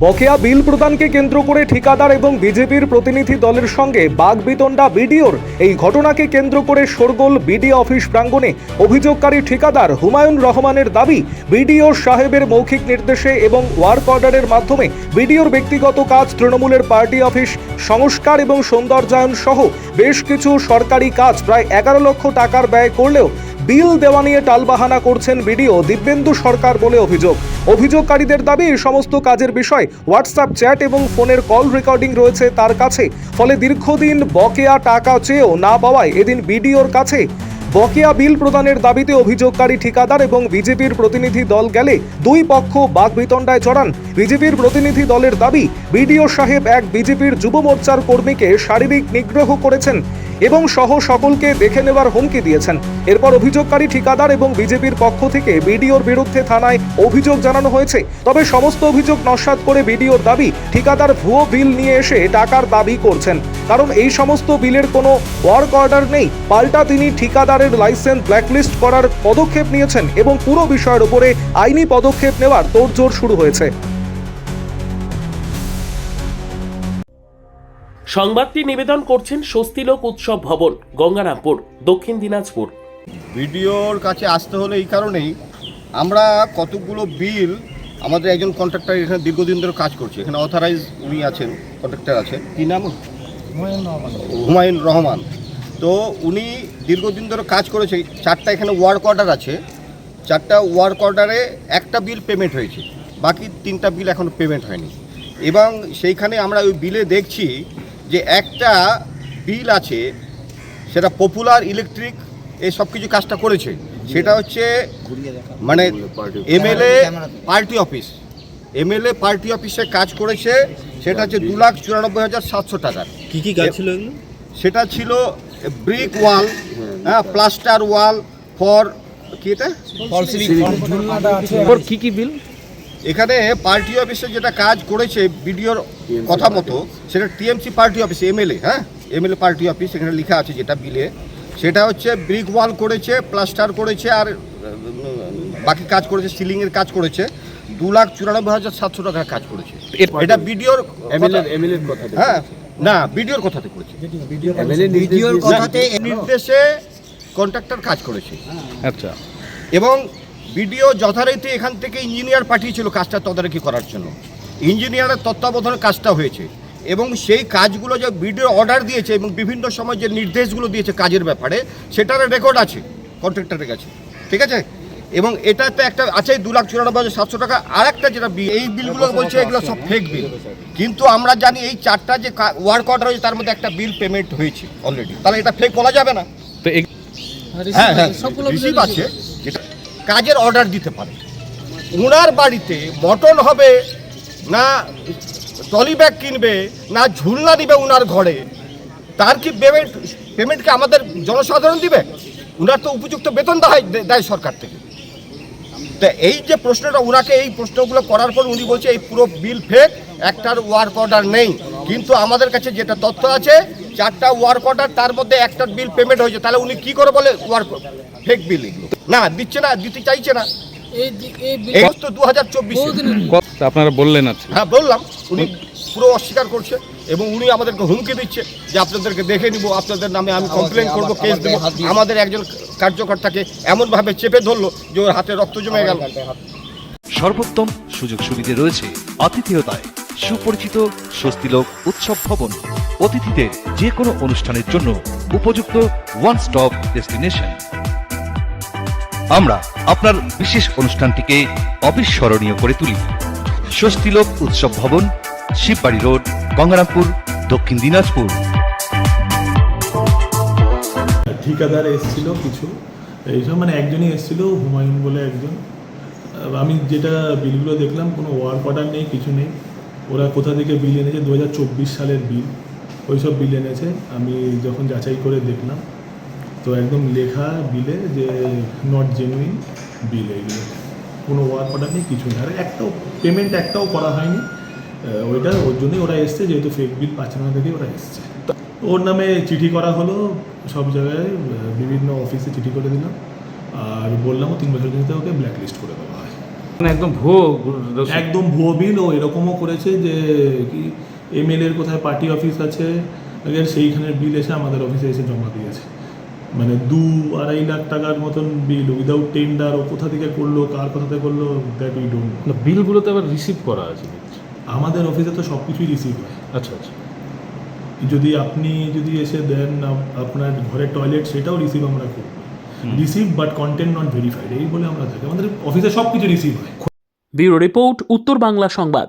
বকেয়া বিল প্রদানকে কেন্দ্র করে ঠিকাদার এবং বিজেপির প্রতিনিধি দলের সঙ্গে বাগবিতণ্ডা বিডিওর। এই ঘটনাকে কেন্দ্র করে শোরগোল বিডিও অফিস প্রাঙ্গণে। অভিযোগকারী ঠিকাদার হুমায়ুন রহমানের দাবি, বিডিও সাহেবের মৌখিক নির্দেশে এবং ওয়ার্ক অর্ডারের মাধ্যমে বিডিওর ব্যক্তিগত কাজ, তৃণমূলের পার্টি অফিস সংস্কার এবং সৌন্দর্যায়ন সহ বেশ কিছু সরকারি কাজ প্রায় 11 লক্ষ টাকার ব্যয় করলেও বিল দেওয়া নিয়ে টালবাহানা করছেন বিডিও দিব্যেন্দু সরকার বলে অভিযোগ। অভিযোগকারীদের দাবি, এই সমস্ত কাজের বিষয় হোয়াটসঅ্যাপ চ্যাট এবং ফোনের কল রেকর্ডিং রয়েছে তার কাছে। ফলে দীর্ঘদিন বকেয়া টাকা চেয়েও না পাওয়ায় এদিন বিডিওর কাছে বকেয়া বিল প্রদানের দাবিতে অভিযোগকারী ঠিকাদার এবং বিজেপির প্রতিনিধি দল গেলে দুই পক্ষ বাগবিতণ্ডায় জড়ান। বিজেপির প্রতিনিধি দলের দাবি, বিডিও সাহেব এক বিজেপির যুব মোর্চার কর্মীকে শারীরিক নিগ্রহ করেছেন এবং সহ সকলকে দেখে নেওয়ার হুমকি দিয়েছেন। এরপর অভিযোগকারী ঠিকাদার এবং বিজেপির পক্ষ থেকে বিডিওর বিরুদ্ধে থানায় অভিযোগ জানানো হয়েছে। তবে সমস্ত অভিযোগ নস্যাৎ করে বিডিওর দাবি, ঠিকাদার ভুয়ো বিল নিয়ে এসে টাকার দাবি করছেন, কারণ এই সমস্ত বিলের কোনো ওয়ার্ক অর্ডার নেই। পাল্টা তিনি ঠিকাদারের লাইসেন্স ব্ল্যাকলিস্ট করার পদক্ষেপ নিয়েছেন এবং পুরো বিষয়ের উপরে আইনি পদক্ষেপ নেওয়ার তোড়জোড় শুরু হয়েছে। সংবাদটি নিবেদন করছেন স্বস্তিলোক উৎসব ভবন, গঙ্গারামপুর, দক্ষিণ দিনাজপুর। ভিডিওর কাছে আসতে হলে এই কারণেই, আমরা কতগুলো বিল, আমাদের একজন কন্ট্রাক্টর এখানে দীর্ঘদিন ধরে কাজ করছে, এখানে অথরাইজ উনি আছেন, কন্ট্রাক্টর আছেন, কি নাম? হুমায়ুন রহমান। তো উনি দীর্ঘদিন ধরে কাজ করেছে। 4টা এখানে ওয়ার্ক অর্ডার আছে, 4টা ওয়ার্ক অর্ডারে একটা বিল পেমেন্ট হয়েছে, বাকি 3টা বিল এখনও পেমেন্ট হয়নি। এবং সেইখানে আমরা ওই বিলে দেখছি যে একটা বিল আছে, সেটা পপুলার ইলেকট্রিক এই সব কিছু কাজটা করেছে, সেটা হচ্ছে মানে MLA party office, MLA party অফিসে কাজ করেছে, সেটা হচ্ছে 2,94,700 টাকার। কী কী কাজ ছিল এগুলো? সেটা ছিল ব্রিক ওয়াল, হ্যাঁ, প্লাস্টার ওয়াল ফর কি, এটা কী কী বিল? এখানে পার্টি অফিসে যেটা কাজ করেছে বিডিওর কথা মতো, সেটা টিএমসি পার্টি অফিস, এমএলএ, হ্যাঁ, এমএলএ পার্টি অফিস, এখানে লেখা আছে যেটা বিলে, সেটা হচ্ছে ব্রিক ওয়াল করেছে, প্লাস্টার করেছে, আর বাকি কাজ করেছে, সিলিংয়ের কাজ করেছে, 2,94,700 টাকার কাজ করেছে। এটা বিডিওর কথা, হ্যাঁ, না, বিডিওর কথাতে করেছে, নির্দেশে কন্ট্রাক্টর কাজ করেছে। আচ্ছা। এবং বিডিও যথারীতি এখান থেকে ইঞ্জিনিয়ার পাঠিয়েছিল কাজটা তদারকি করার জন্য, ইঞ্জিনিয়ারের তত্ত্বাবধানে কাজটা হয়েছে। এবং সেই কাজগুলো যে বিডিও অর্ডার দিয়েছে এবং বিভিন্ন সময় যে নির্দেশগুলো দিয়েছে কাজের ব্যাপারে, সেটার রেকর্ড আছে কন্ট্রাক্টরের কাছে, ঠিক আছে। এবং এটাতে একটা আছে 2,94,700 টাকা। আর একটা যেটা এই বিলগুলো বলছে, এগুলো সব ফেক বিল, কিন্তু আমরা জানি এই 4টা যে ওয়ার্ক অর্ডার হয়েছে তার মধ্যে একটা বিল পেমেন্ট হয়েছে অলরেডি, তাহলে এটা ফেক বলা যাবে না। হ্যাঁ হ্যাঁ, রিসিভ আছে, যেটা কাজের অর্ডার দিতে পারে। ওনার বাড়িতে মটন হবে না, ট্রলি ব্যাগ কিনবে না, ঝুলনা দিবে ওনার ঘরে, তার কি পেমেন্ট কি আমাদের জনসাধারণ দিবে? ওনার তো উপযুক্ত বেতন দেয় সরকার থেকে। তা এই যে প্রশ্নটা, ওনাকে এই প্রশ্নগুলো করার পর উনি বলছে এই পুরো বিল ফেক, একটার ওয়ার্ক অর্ডার নেই। কিন্তু আমাদের কাছে যেটা তথ্য আছে, 4টা ওয়ার্ক অর্ডার, তার মধ্যে একটার বিল পেমেন্ট হয়েছে। তাহলে উনি কি করে বলে ওয়ার্ক ফেক বিল? এগুলো না, দিচ্ছে না, দিতে চাইছে না। এই তো 2024 আপনারা বললেন? আছে, হ্যাঁ বললাম। উনি পুরো অস্বীকার করছে এবং উনি আমাদেরকে হুমকি দিচ্ছে যে আপনাদেরকে দেখে নিব, আপনাদের নামে আমি কমপ্লেন করবো, কেস দেবো। আমাদের একজন কার্যকর্তাকে এমনভাবে চেপে ধরলো যে ওর হাতে রক্ত জমে গেল। সর্বোত্তম সুযোগ সুবিধে রয়েছে আতিথেয়তায়। সুপরিচিত স্বস্তিলোক উৎসব ভবন, অতিথিদের যে কোনো অনুষ্ঠানের জন্য উপযুক্ত ওয়ান স্টপ ডেস্টিনেশন। আমরা আপনার বিশেষ অনুষ্ঠানটিকে অবিস্মরণীয় করে তুলি। স্বস্তিলোক উৎসব ভবন, শিববাড়ি রোড, গঙ্গারামপুর, দক্ষিণ দিনাজপুর। ঠিকাদার এসেছিল কিছু, এইসব মানে একজনই এসেছিল, হুমায়ুন বলে একজন। আমি যেটা বিলগুলো দেখলাম, কোনো ওয়ার্ক অর্ডার নেই, কিছু নেই। ওরা কোথা থেকে বিল এনেছে, 2024 সালের বিল, ওই সব বিল এনেছে। আমি যখন যাচাই করে দেখলাম, তো একদম লেখা বিলে যে নট জেনুইন বিল, এইগুলো কোনো ওয়ার্ক অর্ডার নেই, কিছু নেই। আর একটাও পেমেন্ট একটাও করা হয়নি। ওইটা ওর জন্যই ওরা এসছে, যেহেতু ফেক বিল পাচ্ছে না দেখে ওরা এসছে। ওর নামে চিঠি করা হলো, সব জায়গায় বিভিন্ন অফিসে চিঠি করে দিলাম, আর বললামও 3 বছর দিতে ওকে ব্ল্যাকলিস্ট করে দেওয়া হয়। মানে একদম ভুয়ো একদম ভুয়ো বিল। ও এরকমও করেছে যে কি এমএলএর কোথায় পার্টি অফিস আছে সেইখানের বিল এসে আমাদের অফিসে এসে জমা দিয়েছে। মানে 2-2.5 লাখ টাকার মতন বিল উইদাউট টেন্ডার। ও কোথা থেকে করলো, কার কোথা থেকে করলো, দ্যাট উই ডোন্ট নো। বিলগুলোতে আবার রিসিভ করা আছে। আমাদের অফিসে তো সব কিছুই রিসিভ হয়। আচ্ছা আচ্ছা। যদি আপনি এসে দেন আপনার ঘরের টয়লেট, সেটাও রিসিভ আমরা করি। Receive but content not verified, এই বলে আমরা থাকি। আমাদের অফিসে সব কিছু রিসিভ হয়। ব্যুরো রিপোর্ট, উত্তর বাংলা সংবাদ।